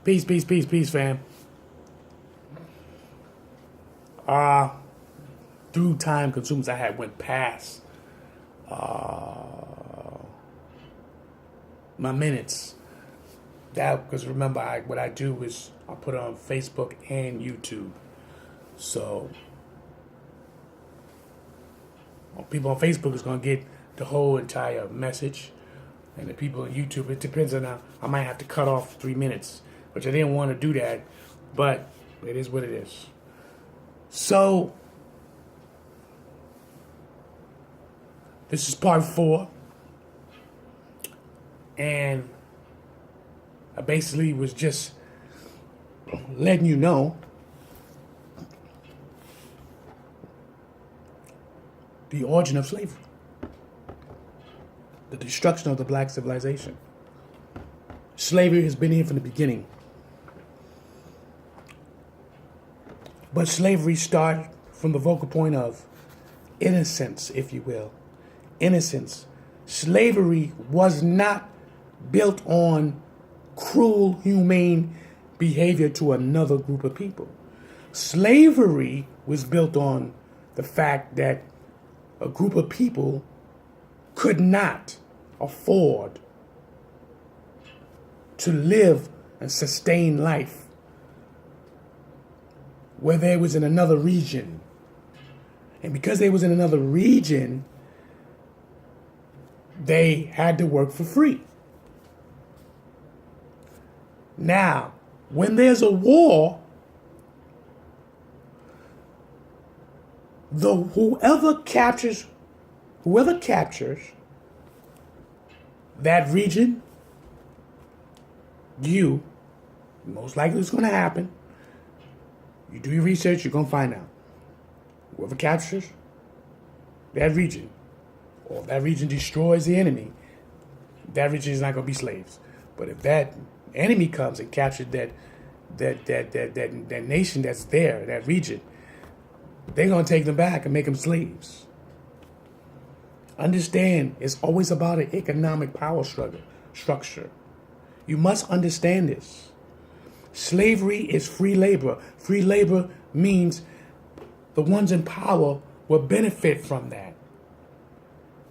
Peace, peace, peace, peace, fam. Through time consumes, I had went past my minutes. That because remember, what I do is I put it on Facebook and YouTube. So people on Facebook is gonna get the whole entire message, and the people on YouTube, it depends on how I might have to cut off 3 minutes, which I didn't want to do that, but it is what it is. So this is part 4, and I basically was just letting you know the origin of slavery, the destruction of the black civilization. Slavery has been here from the beginning. But slavery started from the vocal point of innocence, if you will. Innocence. Slavery was not built on cruel, humane behavior to another group of people. Slavery was built on the fact that a group of people could not afford to live and sustain life where they was in another region. And because they was in another region, they had to work for free. Now, when there's a war, whoever captures that region, most likely it's going to happen. You do your research, you're going to find out. Whoever captures that region, or if that region destroys the enemy, that region is not going to be slaves. But if that enemy comes and captures that nation that's there, that region, they're going to take them back and make them slaves. Understand, it's always about an economic power structure. You must understand this. Slavery is free labor. Free labor means the ones in power will benefit from that.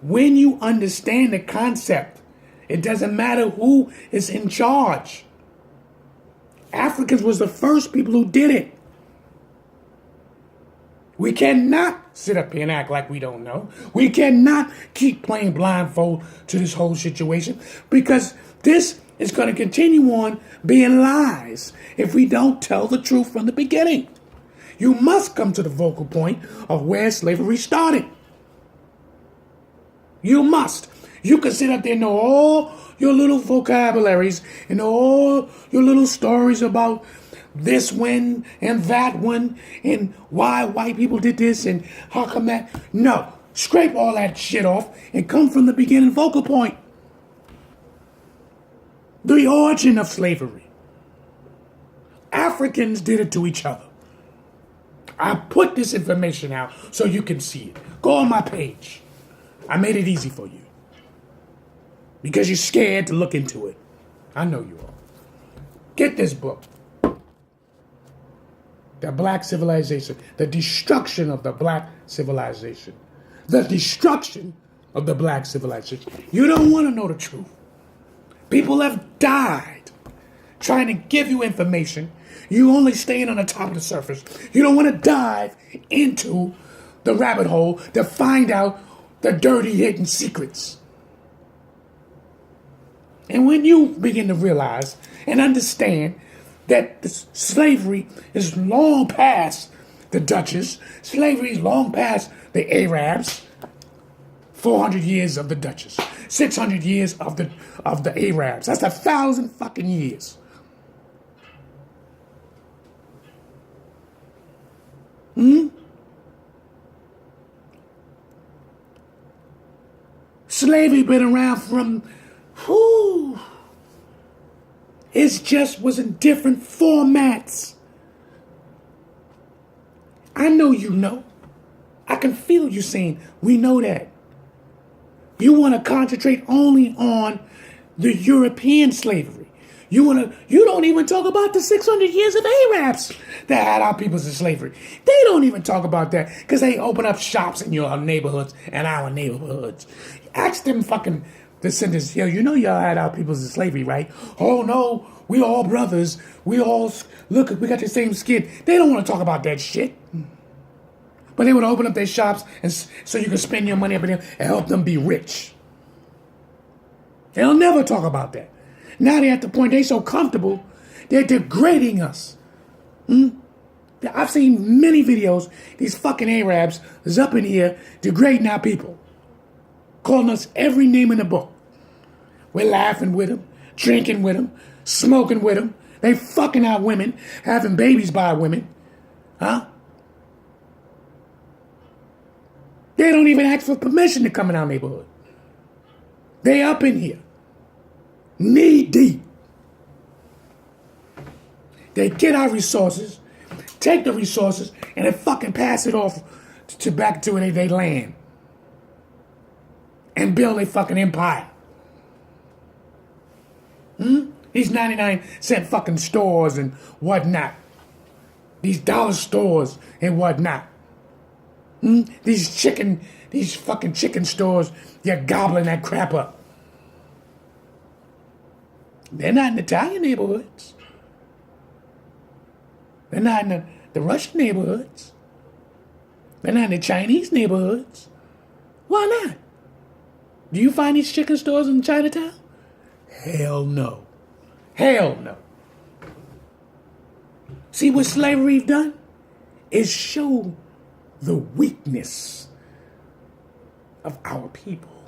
When you understand the concept, it doesn't matter who is in charge. Africans was the first people who did it. We cannot sit up here and act like we don't know. We cannot keep playing blindfold to this whole situation, because this is going to continue on being lies if we don't tell the truth from the beginning. You must come to the vocal point of where slavery started. You must. You can sit up there and know all your little vocabularies and all your little stories about this one and that one and why white people did this and how come that. No. Scrape all that shit off and come from the beginning vocal point. The origin of slavery. Africans did it to each other. I put this information out so you can see it. Go on my page. I made it easy for you. Because you're scared to look into it. I know you are. Get this book. The Black Civilization. The destruction of the Black Civilization. The destruction of the Black Civilization. You don't want to know the truth. People have died trying to give you information. You only staying on the top of the surface. You don't want to dive into the rabbit hole to find out the dirty hidden secrets. And when you begin to realize and understand that this slavery is long past the Dutches, slavery is long past the Arabs, 400 years of the Dutches, 600 years of the Arabs. That's 1,000 fucking years. Slavery been around from, it just was in different formats. I know you know. I can feel you saying, we know that. You want to concentrate only on the European slavery. You don't even talk about the 600 years of Arabs that had our peoples in slavery. They don't even talk about that because they open up shops in your neighborhoods and our neighborhoods. Ask them fucking descendants, yo, you know y'all had our peoples in slavery, right? Oh no, we all brothers. We all, look, we got the same skin. They don't want to talk about that shit. But they would open up their shops and so you can spend your money up in them and help them be rich. They'll never talk about that. Now they're at the point they're so comfortable, they're degrading us. I've seen many videos, these fucking Arabs is up in here degrading our people. Calling us every name in the book. We're laughing with them, drinking with them, smoking with them. They fucking our women, having babies by women. Huh? They don't even ask for permission to come in our neighborhood. They up in here. Knee deep. They get our resources, take the resources, and then fucking pass it off to back to their land. And build a fucking empire. These 99-cent fucking stores and whatnot. These dollar stores and whatnot. These fucking chicken stores, you're gobbling that crap up. They're not in Italian neighborhoods. They're not in the Russian neighborhoods. They're not in the Chinese neighborhoods. Why not? Do you find these chicken stores in Chinatown? Hell no. Hell no. See what slavery's done? It showed the weakness of our people.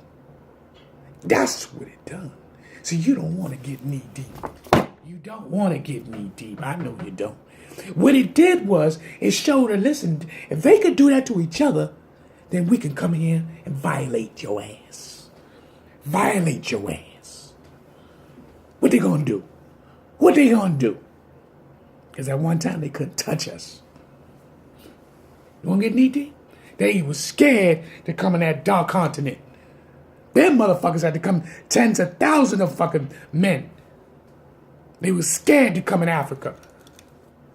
That's what it done. See, you don't want to get knee deep. You don't want to get knee deep. I know you don't. What it did was, it showed her, listen, if they could do that to each other, then we can come here and violate your ass. Violate your ass. What they gonna do? What they gonna do? Because at one time they couldn't touch us. You wanna get knee deep? They was scared to come in that dark continent. Them motherfuckers had to come, tens of thousands of fucking men. They was scared to come in Africa.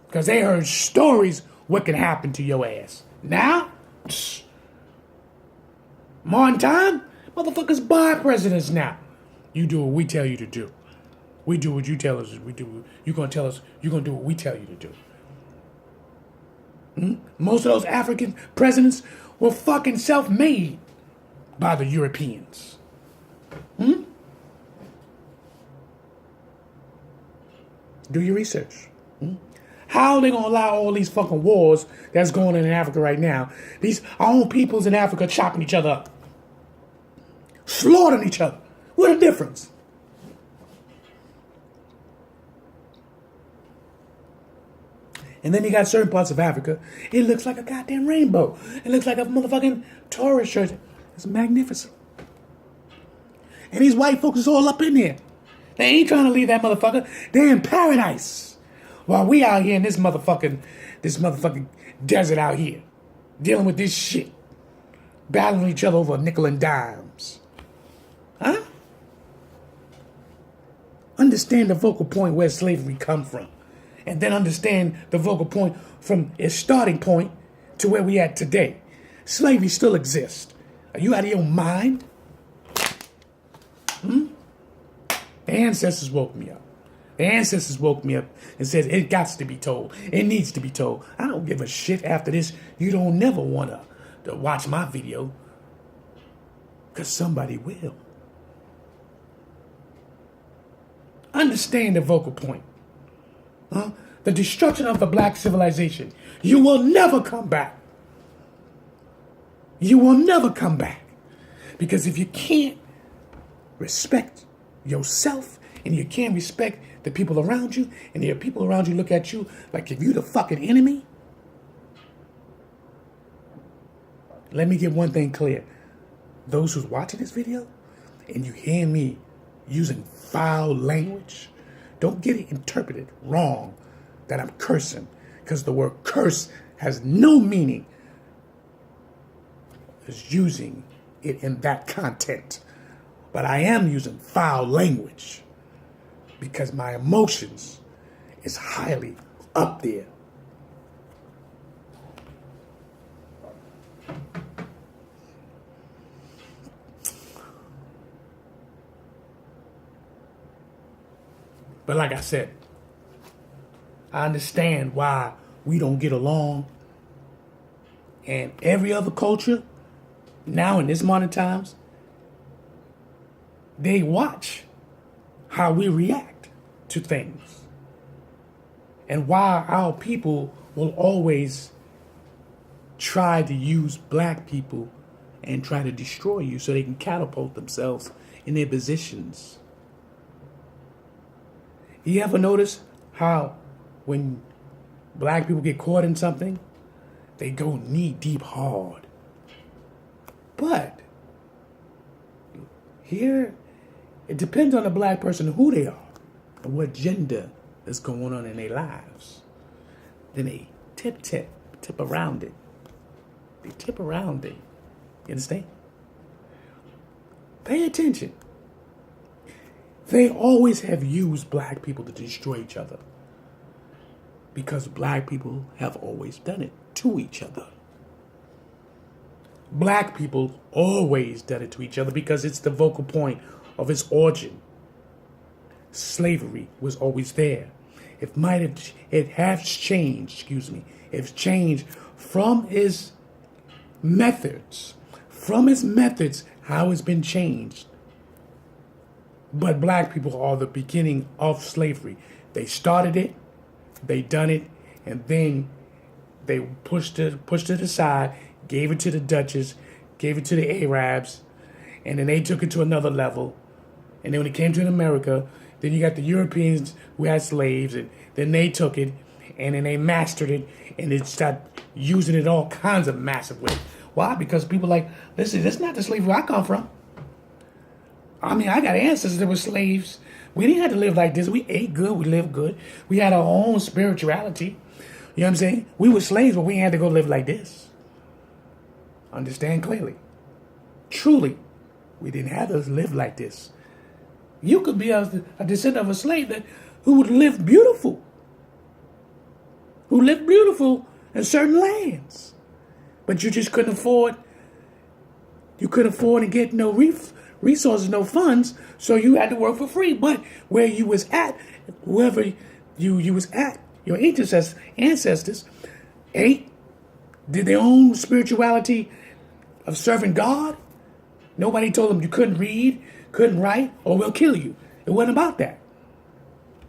Because they heard stories what can happen to your ass. Now, more time, motherfuckers buy presidents now. You do what we tell you to do. We do what you tell us we do. You're going to tell us, you're going to do what we tell you to do. Most of those African presidents were fucking self-made by the Europeans. Do your research. How are they going to allow all these fucking wars that's going on in Africa right now? Our own peoples in Africa chopping each other up. Slaughtering each other. What a difference. And then you got certain parts of Africa, it looks like a goddamn rainbow. It looks like a motherfucking tourist shirt. It's magnificent. And these white folks is all up in there. They ain't trying to leave that motherfucker. They're in paradise. While we out here in this motherfucking desert out here. Dealing with this shit. Battling each other over nickel and dimes. Huh? Understand the focal point where slavery come from. And then understand the focal point from its starting point to where we at today. Slavery still exists. Are you out of your mind? The ancestors woke me up. The ancestors woke me up and said, it got to be told. It needs to be told. I don't give a shit after this. You don't never want to watch my video. Because somebody will. Understand the focal point. The destruction of the black civilization. You will never come back. You will never come back. Because if you can't respect yourself and you can't respect the people around you and the people around you look at you like if you're the fucking enemy, let me get one thing clear. Those who's watching this video and you hear me using foul language, don't get it interpreted wrong that I'm cursing, because the word curse has no meaning as using it in that content. But I am using foul language. because my emotions is highly up there. But like I said, I understand why we don't get along. And every other culture, now in this modern times, they watch how we react to things. And why our people will always try to use black people and try to destroy you so they can catapult themselves in their positions. You ever notice how when black people get caught in something, they go knee deep hard? But here, it depends on the black person and who they are and what gender is going on in their lives. Then they tip around it. They tip around it. You understand? Pay attention. They always have used black people to destroy each other because black people have always done it to each other. Black people always done it to each other because it's the focal point of its origin. Slavery was always there. It has changed, It's changed from its methods. How it's been changed. But black people are the beginning of slavery. They started it, they done it, and then they pushed it aside, gave it to the Dutchess, gave it to the Arabs, and then they took it to another level. And then when it came to America, then you got the Europeans who had slaves, and then they took it, and then they mastered it, and they started using it all kinds of massive ways. Why? Because people like, listen, that's not the slavery I come from. I mean, I got ancestors that were slaves. We didn't have to live like this. We ate good. We lived good. We had our own spirituality. You know what I'm saying? We were slaves, but we had to go live like this. Understand clearly. Truly, we didn't have to live like this. You could be a descendant of a slave who would live beautiful. Who lived beautiful in certain lands. But you just couldn't afford. You couldn't afford to get no resources, no funds, so you had to work for free. But where you was at, wherever you was at, your ancestors did their own spirituality of serving God. Nobody told them you couldn't read, couldn't write, or we'll kill you. It wasn't about that.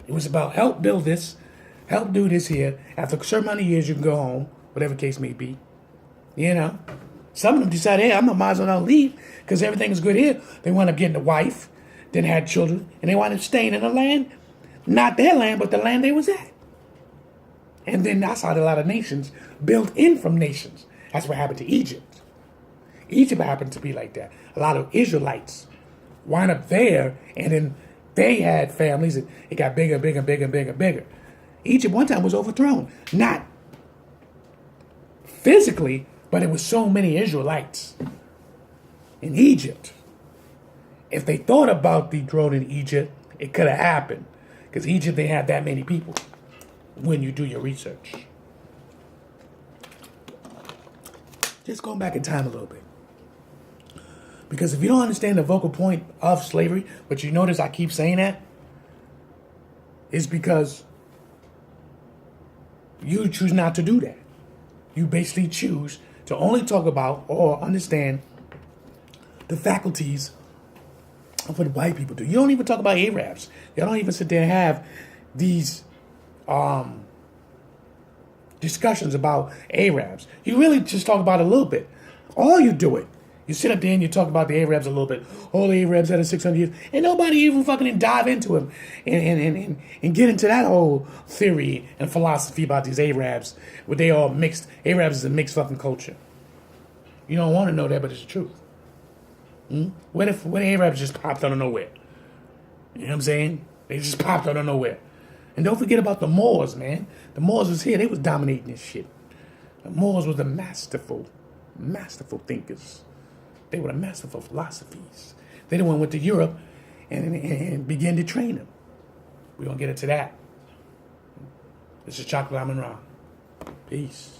It was about help build this, help do this here. After a certain amount of years, you can go home, whatever case may be. You know? Some of them decided, hey, I might as well not leave because everything is good here. They wound up getting a wife, then had children, and they wound up staying in the land, not their land, but the land they was at. And then that's how a lot of nations built in from nations. That's what happened to Egypt. Egypt happened to be like that. A lot of Israelites wound up there, and then they had families, and it got bigger, bigger, bigger, bigger, bigger. Egypt one time was overthrown. Not physically, but it was so many Israelites in Egypt. If they thought about the throne in Egypt, it could have happened. Because Egypt, they had that many people when you do your research. Just going back in time a little bit. Because if you don't understand the focal point of slavery, but you notice I keep saying that, it's because you choose not to do that. You basically choose to only talk about or understand the faculties of what white people do. You don't even talk about Arabs. You don't even sit there and have these discussions about Arabs. You really just talk about it a little bit. All you do it. You sit up there and you talk about the Arabs a little bit. All the Arabs had 600 years. And nobody even fucking dive into them and get into that whole theory and philosophy about these Arabs. Where they all mixed. Arabs is a mixed fucking culture. You don't want to know that, but it's the truth. What if Arabs just popped out of nowhere? You know what I'm saying? They just popped out of nowhere. And don't forget about the Moors, man. The Moors was here. They was dominating this shit. The Moors was the masterful thinkers. They were the masterful philosophies. They the one went to Europe and began to train them. We're going to get into that. This is Chocolate AMUN-RA. Peace.